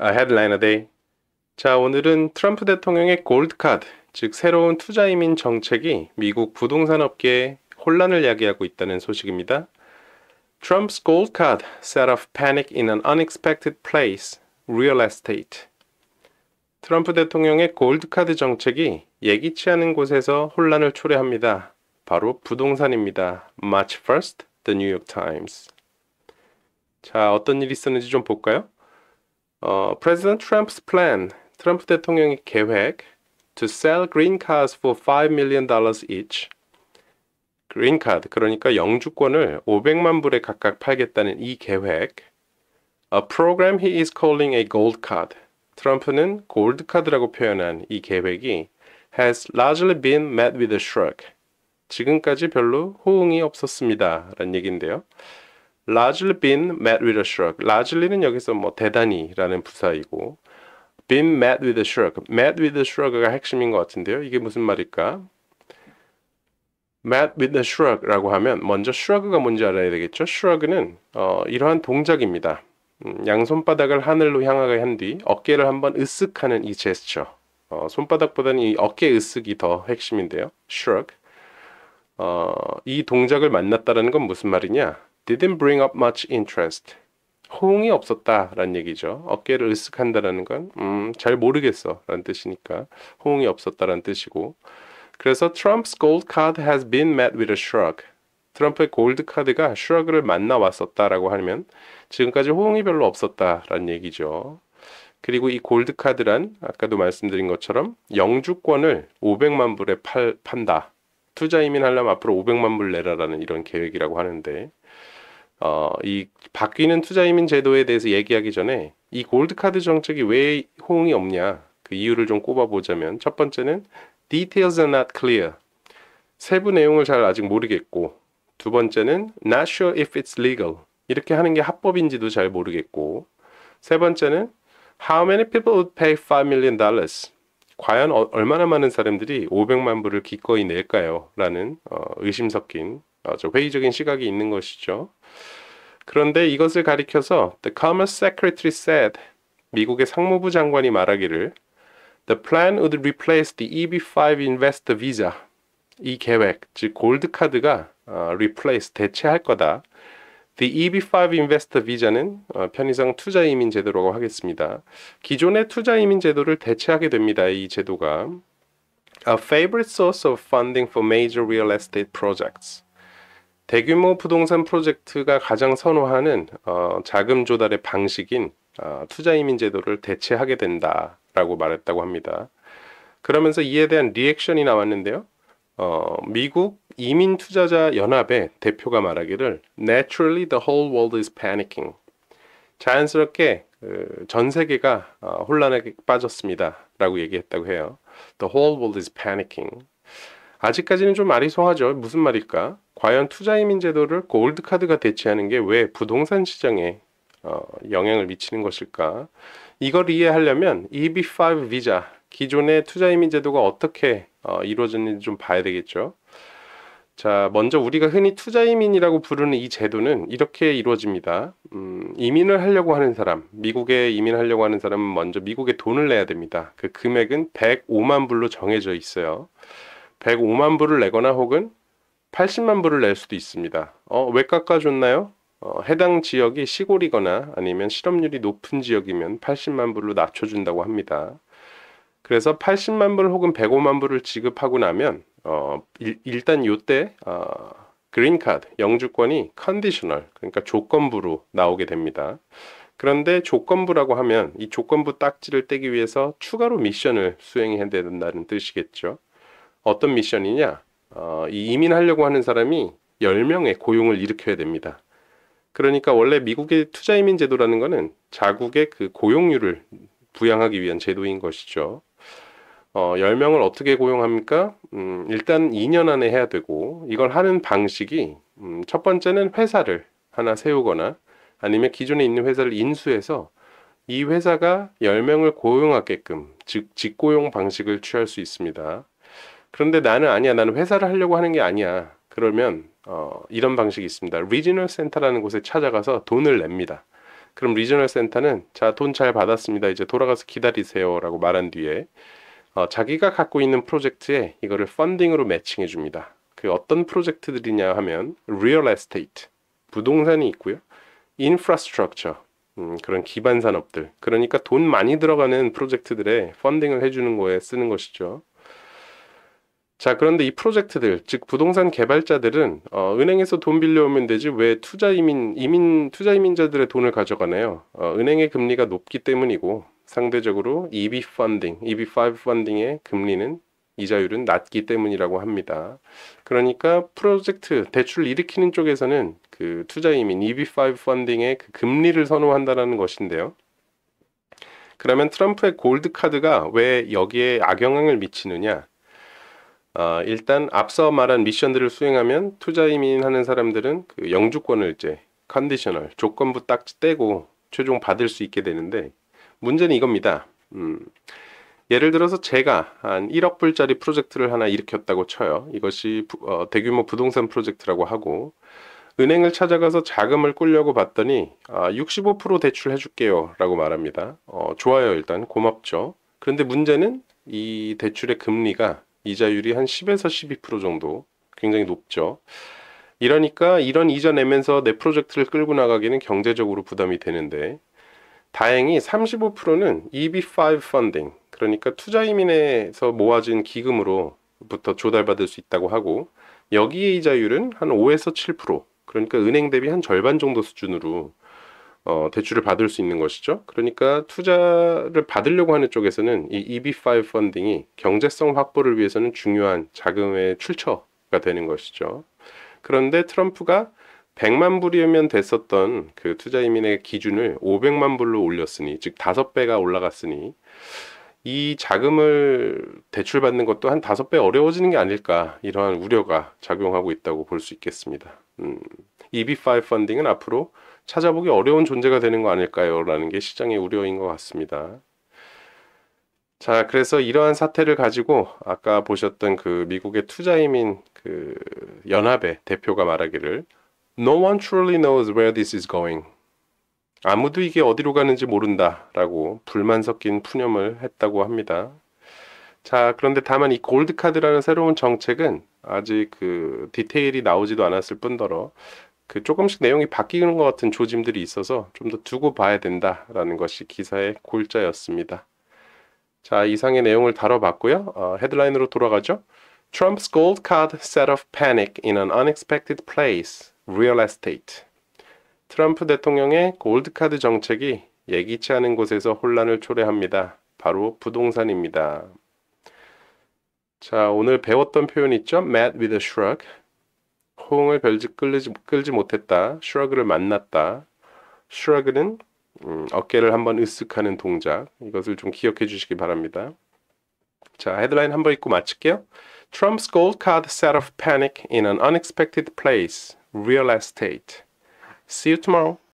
Headline a day. 자, 오늘은 트럼프 대통령의 골드카드, 즉 새로운 투자이민 정책이 미국 부동산 업계에 혼란을 야기하고 있다는 소식입니다. Trump's gold card set off panic in an unexpected place, real estate. 트럼프 대통령의 골드카드 정책이 예기치 않은 곳에서 혼란을 초래합니다. 바로 부동산입니다. March 1st, The New York Times. 자, 어떤 일이 있었는지 좀 볼까요? President Trump's plan, 트럼프 대통령의 계획 to sell green cards for $5 million each. green card, 그러니까 영주권을 500만 불에 각각 팔겠다는 이 계획. A program he is calling a gold card. 트럼프는 골드 카드라고 표현한 이 계획이 has largely been met with a shrug. 지금까지 별로 호응이 없었습니다. 라는 얘기인데요. largely been met with a shrug. largely는 여기서 뭐 대단히라는 부사이고 been met with a shrug. met with a shrug가 핵심인 것 같은데요. 이게 무슨 말일까? met with a shrug라고 하면 먼저 shrug가 뭔지 알아야 되겠죠. shrug는 이러한 동작입니다. 양손바닥을 하늘로 향하게 한 뒤 어깨를 한번 으쓱하는 이 제스처. 손바닥보다는 이 어깨 으쓱이 더 핵심인데요. shrug. 이 동작을 만났다는 건 무슨 말이냐? Didn't bring up much interest. 호응이 없었다라는 얘기죠. 어깨를 으쓱한다라는 건 잘 모르겠어 라는 뜻이니까 호응이 없었다라는 뜻이고, 그래서 Trump's gold card has been met with a shrug. 트럼프의 골드 카드가 shrug를 만나왔었다라고 하면 지금까지 호응이 별로 없었다라는 얘기죠. 그리고 이 골드 카드란 아까도 말씀드린 것처럼 영주권을 500만 불에 판다. 투자 이민하려면 앞으로 500만 불 내라라는 이런 계획이라고 하는데, 이 바뀌는 투자 이민 제도에 대해서 얘기하기 전에 이 골드 카드 정책이 왜 호응이 없냐 그 이유를 좀 꼽아보자면, 첫 번째는 details are not clear. 세부 내용을 잘 아직 모르겠고, 두 번째는 not sure if it's legal. 이렇게 하는 게 합법인지도 잘 모르겠고, 세 번째는 how many people would pay $5 million? 과연 얼마나 많은 사람들이 500만 불을 기꺼이 낼까요? 라는 의심 섞인 회의적인 시각이 있는 것이죠. 그런데 이것을 가리켜서 The Commerce Secretary said, 미국의 상무부 장관이 말하기를 The plan would replace the EB5 investor visa. 이 계획, 즉 골드 카드가 replace, 대체할 거다. The EB5 investor visa는 편의상 투자 이민 제도라고 하겠습니다. 기존의 투자 이민 제도를 대체하게 됩니다. 이 제도가 A favorite source of funding for major real estate projects. 대규모 부동산 프로젝트가 가장 선호하는 자금 조달의 방식인 투자 이민 제도를 대체하게 된다라고 말했다고 합니다. 그러면서 이에 대한 리액션이 나왔는데요. 미국 이민 투자자 연합의 대표가 말하기를 Naturally the whole world is panicking. 자연스럽게 전 세계가 혼란에 빠졌습니다 라고 얘기했다고 해요. The whole world is panicking. 아직까지는 좀 아리송하죠. 무슨 말일까? 과연 투자이민 제도를 골드카드가 대체하는 게 왜 부동산 시장에 영향을 미치는 것일까? 이걸 이해하려면 EB5 비자, 기존의 투자이민 제도가 어떻게 이루어졌는지 좀 봐야 되겠죠. 자, 먼저 우리가 흔히 투자이민이라고 부르는 이 제도는 이렇게 이루어집니다. 이민을 하려고 하는 사람, 미국에 이민하려고 하는 사람은 먼저 미국에 돈을 내야 됩니다. 그 금액은 105만 불로 정해져 있어요. 105만 불을 내거나 혹은 80만 불을 낼 수도 있습니다. 왜 깎아줬나요? 해당 지역이 시골이거나 아니면 실업률이 높은 지역이면 80만 불로 낮춰준다고 합니다. 그래서 80만 불 혹은 105만 불을 지급하고 나면 일단 요때 그린카드, 영주권이 컨디셔널, 그러니까 조건부로 나오게 됩니다. 그런데 조건부라고 하면 이 조건부 딱지를 떼기 위해서 추가로 미션을 수행해야 된다는 뜻이겠죠. 어떤 미션이냐? 이 이민하려고 하는 사람이 10명의 고용을 일으켜야 됩니다. 그러니까 원래 미국의 투자이민 제도라는 것은 자국의 그 고용률을 부양하기 위한 제도인 것이죠. 10명을 어떻게 고용합니까? 일단 2년 안에 해야 되고, 이걸 하는 방식이 첫 번째는 회사를 하나 세우거나 아니면 기존에 있는 회사를 인수해서 이 회사가 10명을 고용하게끔, 즉 직고용 방식을 취할 수 있습니다. 그런데 나는 회사를 하려고 하는 게 아니야. 그러면 이런 방식이 있습니다. 리지널 센터라는 곳에 찾아가서 돈을 냅니다. 그럼 리저널 센터는 자, 돈 잘 받았습니다. 이제 돌아가서 기다리세요. 라고 말한 뒤에 자기가 갖고 있는 프로젝트에 이거를 펀딩으로 매칭해 줍니다. 그 어떤 프로젝트들이냐 하면 real estate, 부동산이 있고요. infrastructure, 그런 기반 산업들. 그러니까 돈 많이 들어가는 프로젝트들에 펀딩을 해주는 거에 쓰는 것이죠. 자, 그런데 이 프로젝트들, 즉 부동산 개발자들은 은행에서 돈 빌려오면 되지 왜 투자 이민자들의 돈을 가져가나요? 은행의 금리가 높기 때문이고 상대적으로 EB5 펀딩의 금리는 이자율은 낮기 때문이라고 합니다. 그러니까 프로젝트 대출 일으키는 쪽에서는 그 투자 이민 EB5 펀딩의 그 금리를 선호한다는 것인데요. 그러면 트럼프의 골드 카드가 왜 여기에 악영향을 미치느냐? 일단 앞서 말한 미션들을 수행하면 투자 이민하는 사람들은 그 영주권을 이제 컨디셔널 조건부 딱 떼고 최종 받을 수 있게 되는데 문제는 이겁니다. 예를 들어서 제가 한 1억 불짜리 프로젝트를 하나 일으켰다고 쳐요. 이것이 대규모 부동산 프로젝트라고 하고 은행을 찾아가서 자금을 꾸려고 봤더니 65% 대출해 줄게요 라고 말합니다. 좋아요. 일단 고맙죠. 그런데 문제는 이 대출의 금리가 이자율이 한 10에서 12% 정도 굉장히 높죠. 이러니까 이런 이자 내면서 내 프로젝트를 끌고 나가기는 경제적으로 부담이 되는데 다행히 35%는 EB5 펀딩, 그러니까 투자 이민에서 모아진 기금으로부터 조달받을 수 있다고 하고 여기에 이자율은 한 5에서 7%, 그러니까 은행 대비 한 절반 정도 수준으로 대출을 받을 수 있는 것이죠. 그러니까 투자를 받으려고 하는 쪽에서는 이 EB5 펀딩이 경제성 확보를 위해서는 중요한 자금의 출처가 되는 것이죠. 그런데 트럼프가 100만 불이면 됐었던 그 투자 이민의 기준을 500만 불로 올렸으니, 즉 5배가 올라갔으니 이 자금을 대출받는 것도 한 5배 어려워지는 게 아닐까, 이러한 우려가 작용하고 있다고 볼 수 있겠습니다. EB5 펀딩은 앞으로 찾아보기 어려운 존재가 되는 거 아닐까요? 라는 게 시장의 우려인 것 같습니다. 자, 그래서 이러한 사태를 가지고 아까 보셨던 그 미국의 투자이민 그 연합의 대표가 말하기를 No one truly knows where this is going. 아무도 이게 어디로 가는지 모른다 라고 불만 섞인 푸념을 했다고 합니다. 자, 그런데 다만 이 골드카드라는 새로운 정책은 아직 그 디테일이 나오지도 않았을 뿐더러 그 조금씩 내용이 바뀌는 것 같은 조짐들이 있어서 좀 더 두고 봐야 된다라는 것이 기사의 골자였습니다. 자, 이상의 내용을 다뤄봤고요. 헤드라인으로 돌아가죠. Trump's gold card set off panic in an unexpected place. Real estate. 트럼프 대통령의 골드카드 정책이 예기치 않은 곳에서 혼란을 초래합니다. 바로 부동산입니다. 자, 오늘 배웠던 표현 있죠? Met with a shrug. 호응을 끌지 못했다. shrug를 만났다. shrug는 어깨를 한번 으쓱하는 동작. 이것을 좀 기억해 주시기 바랍니다. 자, 헤드라인 한번 읽고 마칠게요. Trump's gold card set off panic in an unexpected place. Real estate. See you tomorrow.